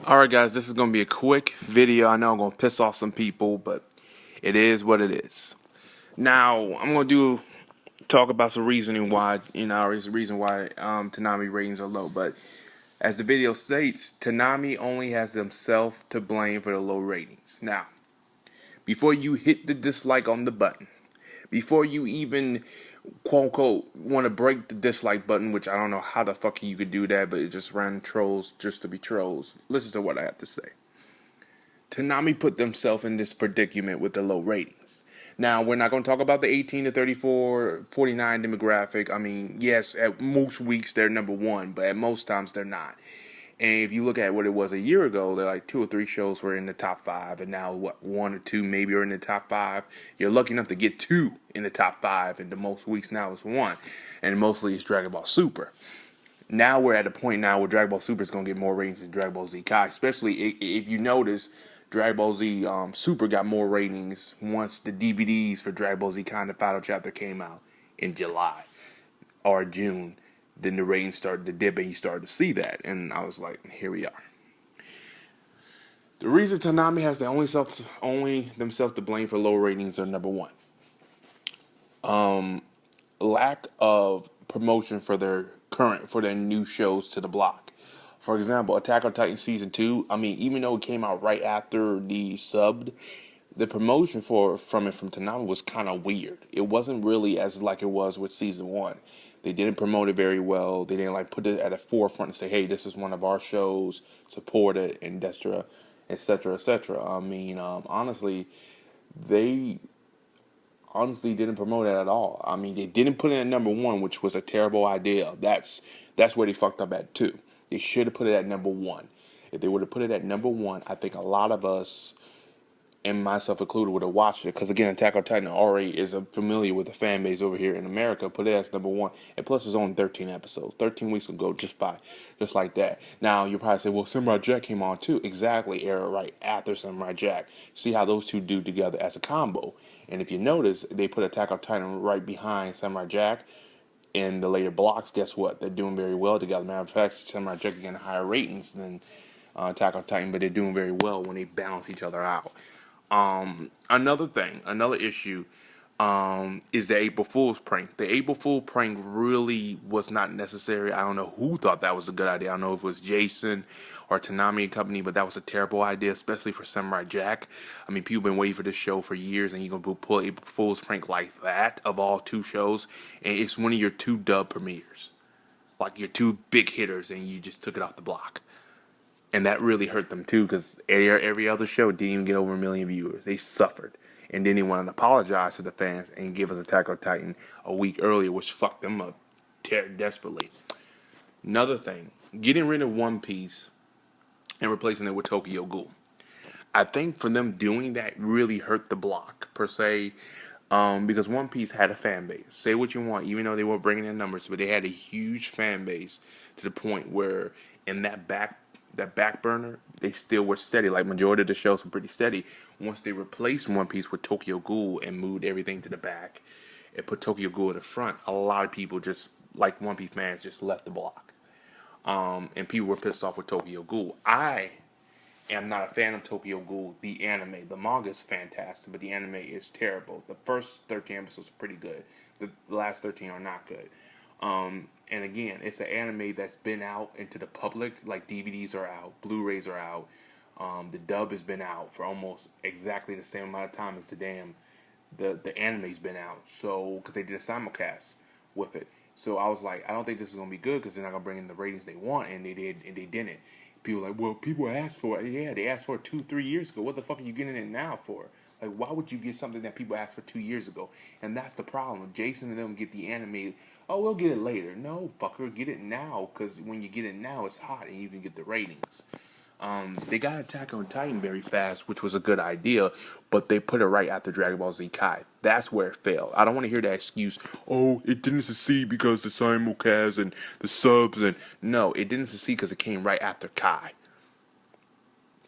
Alright guys, this is going to be a quick video. I know I'm going to piss off some people, but it is what it is. Now, I'm going to talk about some reasoning why, reason why Toonami ratings are low. But as the video states, Toonami only has themselves to blame for the low ratings. Now, before you hit the dislike on the button, before you even quote unquote want to break the dislike button, which I don't know how the fuck you could do that, but it just ran trolls just to be trolls. Listen to what I have to say. Toonami put themselves in this predicament with the low ratings. Now, we're not going to talk about the 18 to 34, 49 demographic. I mean, yes, at most weeks they're number one, but at most times they're not. And if you look at what it was a year ago, they're like 2 or 3 shows were in the top 5, and now what, 1 or 2 maybe are in the top 5. You're lucky enough to get 2 in the top 5, and the most weeks now is 1, and mostly it's Dragon Ball Super. Now we're at a point now where Dragon Ball Super is going to get more ratings than Dragon Ball Z Kai, especially if you notice Dragon Ball Z Super got more ratings once the DVDs for Dragon Ball Z Kai the final chapter came out in July or June. Then the ratings started to dip and you started to see that. And I was like, here we are. The reason Toonami has only themselves to blame for low ratings are number one. Lack of promotion for their new shows to the block. For example, Attack on Titan Season 2, I mean, even though it came out right after the subbed, the promotion from Toonami was kind of weird. It wasn't really as like it was with Season 1. They didn't promote it very well. They didn't like put it at the forefront and say, hey, this is one of our shows, support it, and etc., etc., etc. I mean, they honestly didn't promote it at all. I mean, they didn't put it at number one, which was a terrible idea. That's where they fucked up at too. They should have put it at number one. If they would have put it at number one, I think a lot of us, and myself included, would have watched it. Because again, Attack on Titan already is familiar with the fan base over here in America. Put it as number one, and plus it's only 13 episodes. 13 weeks ago, just like that. Now you probably say, well, Samurai Jack came on too. Exactly, era right after Samurai Jack. See how those two do together as a combo. And if you notice, they put Attack on Titan right behind Samurai Jack in the later blocks. Guess what? They're doing very well together. Matter of fact, Samurai Jack are getting higher ratings than Attack on Titan, but they're doing very well when they balance each other out. Another issue is the April Fool's prank. The April Fool prank really was not necessary. I don't know who thought that was a good idea. I don't know if it was Jason or Toonami and company, but that was a terrible idea, especially for Samurai Jack. I mean, people have been waiting for this show for years, and you're going to pull April Fool's prank like that of all 2 shows, and it's one of your 2 dub premieres. Like your 2 big hitters, and you just took it off the block. And that really hurt them too, because every other show didn't even get over 1 million viewers. They suffered. And then they wanted to apologize to the fans and give us Attack on Titan a week earlier, which fucked them up desperately. Another thing, getting rid of One Piece and replacing it with Tokyo Ghoul. I think for them doing that really hurt the block, per se, because One Piece had a fan base. Say what you want, even though they weren't bringing in numbers, but they had a huge fan base to the point where in that back burner, they still were steady. Like majority of the shows were pretty steady. Once they replaced One Piece with Tokyo Ghoul and moved everything to the back and put Tokyo Ghoul in the front, a lot of people just, like One Piece fans, just left the block. And people were pissed off with Tokyo Ghoul. I am not a fan of Tokyo Ghoul, the anime. The manga is fantastic, but the anime is terrible. The first 13 episodes are pretty good. The last 13 are not good. And again, it's an anime that's been out into the public. Like DVDs are out, Blu-rays are out. The dub has been out for almost exactly the same amount of time as the anime's been out. So because they did a simulcast with it, so I was like, I don't think this is gonna be good because they're not gonna bring in the ratings they want, and they did, and they didn't. People were like, well, people asked for it. Yeah, they asked for it 2-3 years ago. What the fuck are you getting it now for? Like, why would you get something that people asked for 2 years ago? And that's the problem. Jason and them get the anime. Oh, we'll get it later. No, fucker, get it now. Because when you get it now, it's hot and you can get the ratings. They got Attack on Titan very fast, which was a good idea, but they put it right after Dragon Ball Z Kai. That's where it failed. I don't want to hear that excuse, oh, it didn't succeed because the simulcast and the subs, and no, it didn't succeed because it came right after Kai.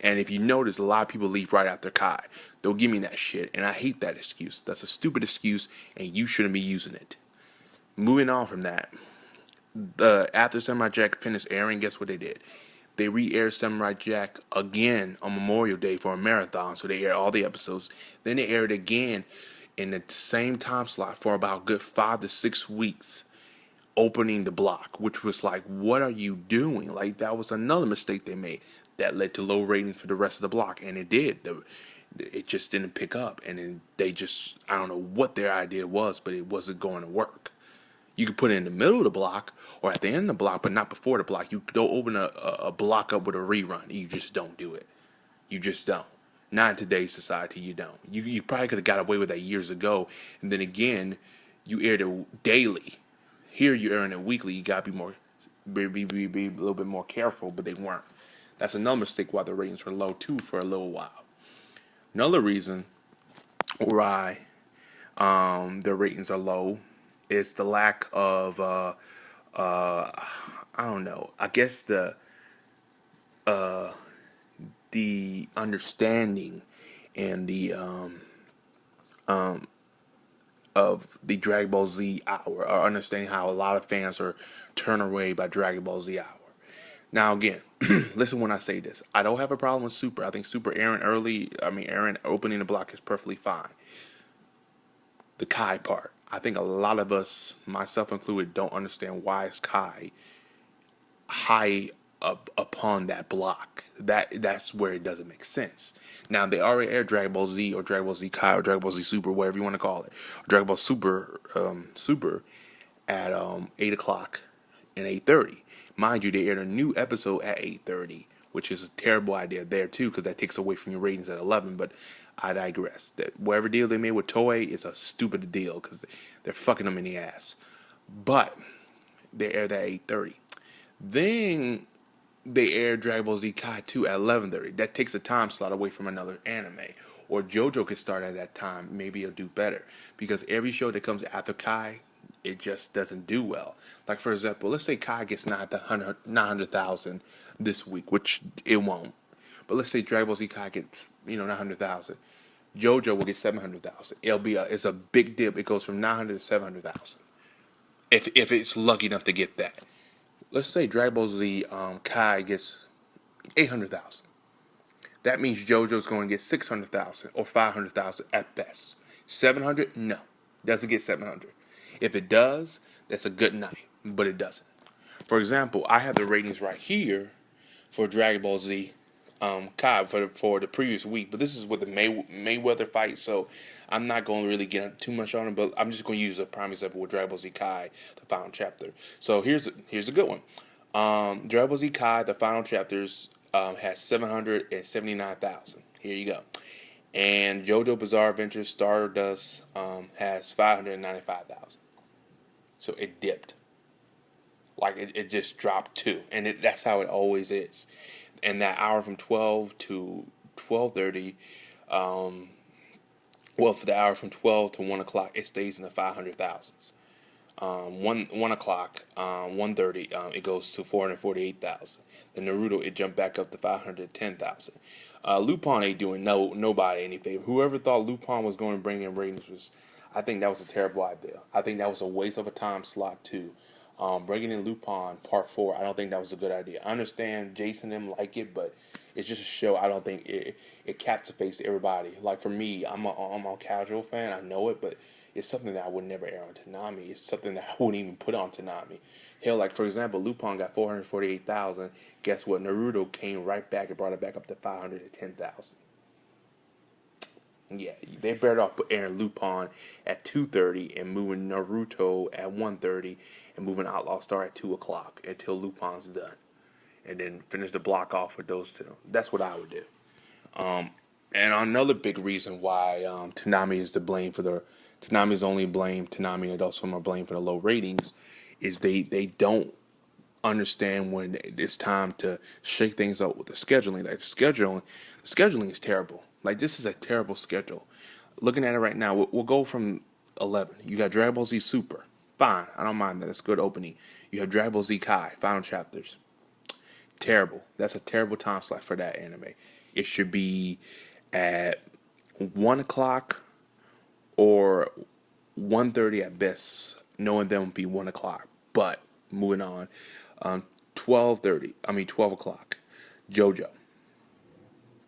And if you notice, a lot of people leave right after Kai. They'll give me that shit, and I hate that excuse. That's a stupid excuse, and you shouldn't be using it. Moving on from that, after Samurai Jack finished airing, guess what they did? They re-aired Samurai Jack again on Memorial Day for a marathon, so they aired all the episodes. Then they aired again in the same time slot for about a good 5 to 6 weeks, opening the block, which was like, what are you doing? Like, that was another mistake they made that led to low ratings for the rest of the block, and it did. It just didn't pick up, and then they just, I don't know what their idea was, but it wasn't going to work. You could put it in the middle of the block or at the end of the block, but not before the block. You don't open a block up with a rerun. You just don't do it. You just don't. Not in today's society, you don't. You probably could have got away with that years ago. And then again, you aired it daily. Here you're airing it weekly. You gotta be a little bit more careful, but they weren't. That's another mistake why the ratings were low too for a little while. Another reason why the ratings are low is the lack of I don't know. I guess the understanding and the of the Dragon Ball Z hour, or understanding how a lot of fans are turned away by Dragon Ball Z hour. Now again, listen when I say this. I don't have a problem with Super. I think Super airing early, airing opening the block is perfectly fine. The Kai part. I think a lot of us, myself included, don't understand why is Kai high up upon that block. That's where it doesn't make sense. Now they already aired Dragon Ball Z or Dragon Ball Z Kai or Dragon Ball Z Super, whatever you want to call it, or Dragon Ball Super at 8 o'clock and 8:30. Mind you, they aired a new episode at 8:30, which is a terrible idea there too, because that takes away from your ratings at 11. But I digress. That whatever deal they made with Toei is a stupid deal because they're fucking them in the ass. But they aired that at 8:30. Then they aired Dragon Ball Z Kai 2 at 11:30. That takes a time slot away from another anime. Or JoJo could start at that time. Maybe it'll do better. Because every show that comes after Kai, it just doesn't do well. Like, for example, let's say Kai gets 900,000 this week, which it won't. But let's say Dragon Ball Z Kai gets, 900,000. JoJo will get 700,000. It's a big dip. It goes from 900 to 700,000. If it's lucky enough to get that. Let's say Dragon Ball Z Kai gets 800,000. That means JoJo's going to get 600,000 or 500,000 at best. 700? No. Doesn't get 700. If it does, that's a good night. But it doesn't. For example, I have the ratings right here for Dragon Ball Z Kai for the previous week. But this is with the Mayweather fight, so I'm not going to really get too much on it. But I'm just going to use a prime example with Dragon Ball Z Kai, the final chapter. So here's a good one. Dragon Ball Z Kai, the final chapters, has 779,000. Here you go. And JoJo Bizarre Adventure Stardust has 595,000. So it dipped. Like it just dropped too. And that's how it always is. And that hour from 12 to 12:30, for the hour from 12 to 1 o'clock, it stays in the 500,000s. 1 o'clock, 1:30, it goes to 448,000. The Naruto, it jumped back up to 510,000. Lupin ain't doing nobody any favor. Whoever thought Lupin was going to bring in ratings I think that was a terrible idea. I think that was a waste of a time slot too. Bringing in Lupin Part 4, I don't think that was a good idea. I understand Jason and them like it, but it's just a show. I don't think it captivates everybody. Like for me, I'm a casual fan. I know it, but it's something that I would never air on Toonami. It's something that I wouldn't even put on Toonami. Hell, like for example, Lupin got 448,000. Guess what? Naruto came right back and brought it back up to 510,000. Yeah, they better off airing Lupin at 2:30 and moving Naruto at 1:30 and moving Outlaw Star at 2 o'clock until Lupin's done, and then finish the block off with those two. That's what I would do. And another big reason why Toonami is to blame for Toonami's only blame. Toonami and AdultSwim are blamed for the low ratings. Is they don't understand when it's time to shake things up with the scheduling. Like the scheduling is terrible. Like this is a terrible schedule. Looking at it right now, we'll go from 11. You got Dragon Ball Z Super. Fine, I don't mind that. It's good opening. You have Dragon Ball Z Kai, final chapters. Terrible. That's a terrible time slot for that anime. It should be at 1 o'clock or 1:30 at best. Knowing them would be 1 o'clock. But moving on, 12 o'clock. JoJo.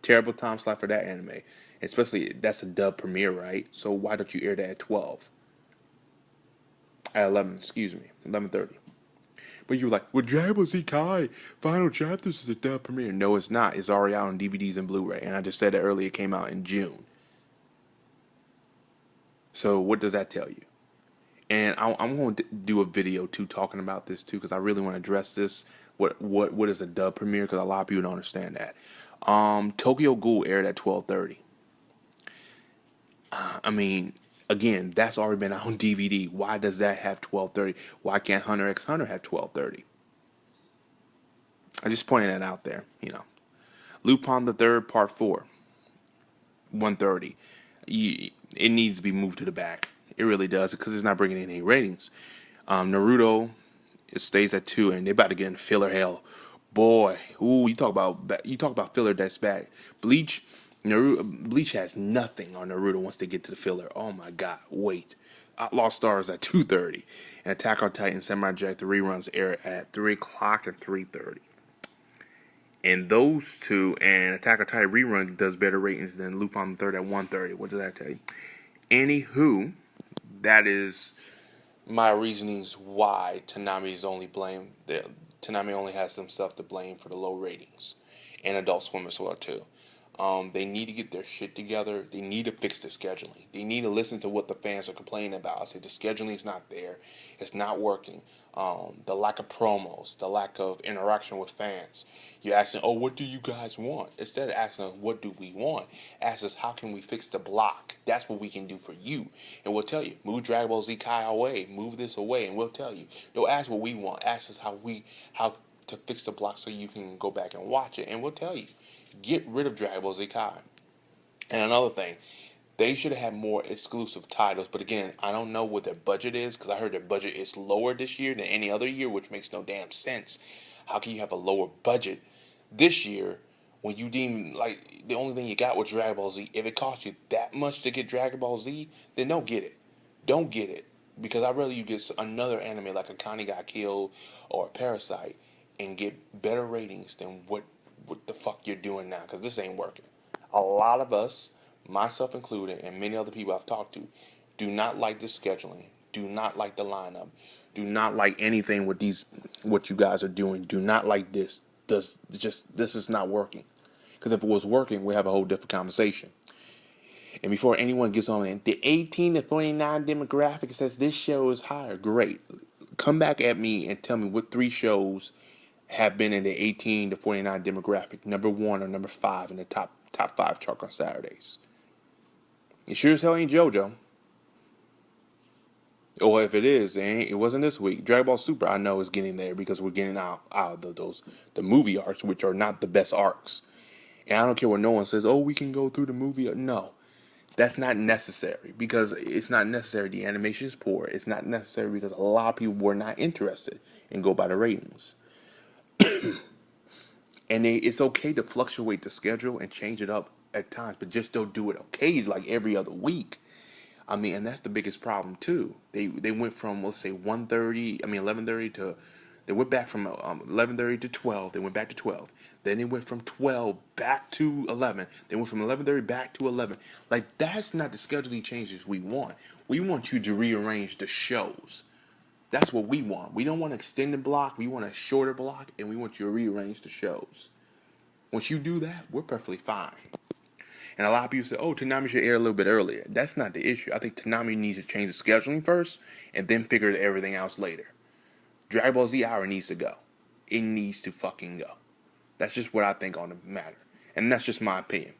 Terrible time slot for that anime. Especially, that's a dub premiere, right? So why don't you air that at 12? At 11, excuse me. 11:30. But you were like, well, Dragon Ball Z Kai Final Chapters is a dub premiere. No, it's not. It's already out on DVDs and Blu-ray. And I just said it earlier. It came out in June. So what does that tell you? And I'm going to do a video too talking about this too because I really want to address this. What is a dub premiere? Because a lot of people don't understand that. Tokyo Ghoul aired at 12:30. I mean, again, that's already been out on DVD. Why does that have 12:30? Why can't Hunter x Hunter have 12:30? I just pointed that out there. Lupin the Third Part 4, 1:30. It needs to be moved to the back. It really does because it's not bringing in any ratings. Naruto, it stays at 2, and they're about to get in filler hell. Boy, ooh, you talk about filler that's bad. Bleach has nothing on Naruto once they get to the filler. Oh my god, wait. Outlaw Stars at 2:30, and Attack on Titan Samurai Jack the reruns air at 3 o'clock and 3:30. And those two, and Attack on Titan rerun does better ratings than Lupin the Third at 1:30. What does that tell you? Anywho, that is my reasonings why Toonami is only blamed. Toonami only has themselves to blame for the low ratings, and Adult Swim as well too. They need to get their shit together. They need to fix the scheduling. They need to listen to what the fans are complaining about. I say the scheduling is not there. It's not working. The lack of promos, the lack of interaction with fans. You're asking, oh, what do you guys want? Instead of asking us, what do we want? Ask us, how can we fix the block? That's what we can do for you. And we'll tell you, move Dragon Ball Z Kai away, move this away, and we'll tell you. Don't ask what we want. Ask us how to fix the block so you can go back and watch it, and we'll tell you. Get rid of Dragon Ball Z Kai. And another thing, they should have had more exclusive titles. But again, I don't know what their budget is because I heard their budget is lower this year than any other year, which makes no damn sense. How can you have a lower budget this year when you deem like the only thing you got was Dragon Ball Z? If it costs you that much to get Dragon Ball Z, then don't get it. Don't get it. Because I'd rather you get another anime like Akane Got Killed or Parasite and get better ratings than what the fuck you're doing now, because this ain't working. A lot of us, myself included, and many other people I've talked to, do not like the scheduling, do not like the lineup, do not like anything with what you guys are doing, do not like this. This is not working. Because if it was working, we have a whole different conversation. And before anyone gets on it, the 18 to 49 demographic says this show is higher. Great. Come back at me and tell me what 3 shows have been in the 18 to 49 demographic, number 1 or number 5 in the top 5 chart on Saturdays. It sure as hell ain't JoJo. Or if it is, it wasn't this week. Dragon Ball Super, I know, is getting there because we're getting out of the movie arcs, which are not the best arcs. And I don't care what no one says, oh, we can go through the movie. No, that's not necessary because it's not necessary. The animation is poor. It's not necessary because a lot of people were not interested and go by the ratings. And it's okay to fluctuate the schedule and change it up at times, but just don't do it occasionally, like every other week. I mean, and that's the biggest problem too. They went from, let's say, 11:30 to, they went back from 11:30 to 12. They went back to 12. Then they went from 12 back to 11. They went from 11:30 back to 11. Like, that's not the scheduling changes we want. We want you to rearrange the shows. That's what we want. We don't want an extended block. We want a shorter block, and we want you to rearrange the shows. Once you do that, we're perfectly fine. And a lot of people say, oh, Toonami should air a little bit earlier. That's not the issue. I think Toonami needs to change the scheduling first, and then figure everything else later. Dragon Ball Z Hour needs to go. It needs to fucking go. That's just what I think on the matter. And that's just my opinion.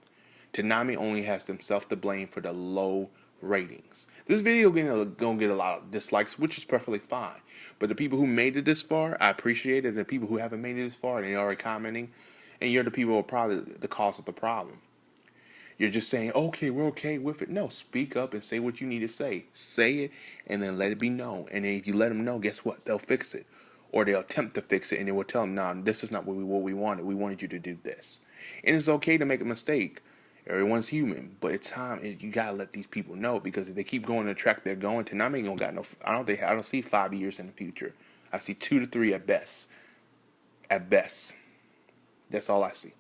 Toonami only has themselves to blame for the low ratings. This video gonna get a lot of dislikes, which is perfectly fine. But the people who made it this far, I appreciate it. And the people who haven't made it this far, and they're already commenting, and you're the people who are probably the cause of the problem. You're just saying, okay, we're okay with it. No, speak up and say what you need to say. Say it, and then let it be known. And then if you let them know, guess what? They'll fix it. Or they'll attempt to fix it, and they will tell them, nah, this is not what we wanted. We wanted you to do this. And it's okay to make a mistake. Everyone's human, but it's time. You gotta let these people know, because if they keep going the track they're going, Toonami ain't gonna got no. I don't see 5 years in the future. I see 2 to 3 at best. At best. That's all I see.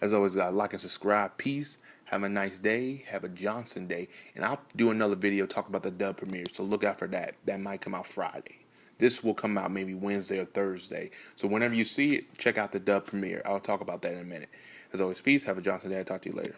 As always, guys, like and subscribe. Peace. Have a nice day. Have a Johnson day. And I'll do another video talking about the dub premiere. So look out for that. That might come out Friday. This will come out maybe Wednesday or Thursday. So whenever you see it, check out the dub premiere. I'll talk about that in a minute. As always, peace. Have a Johnson day. I'll talk to you later.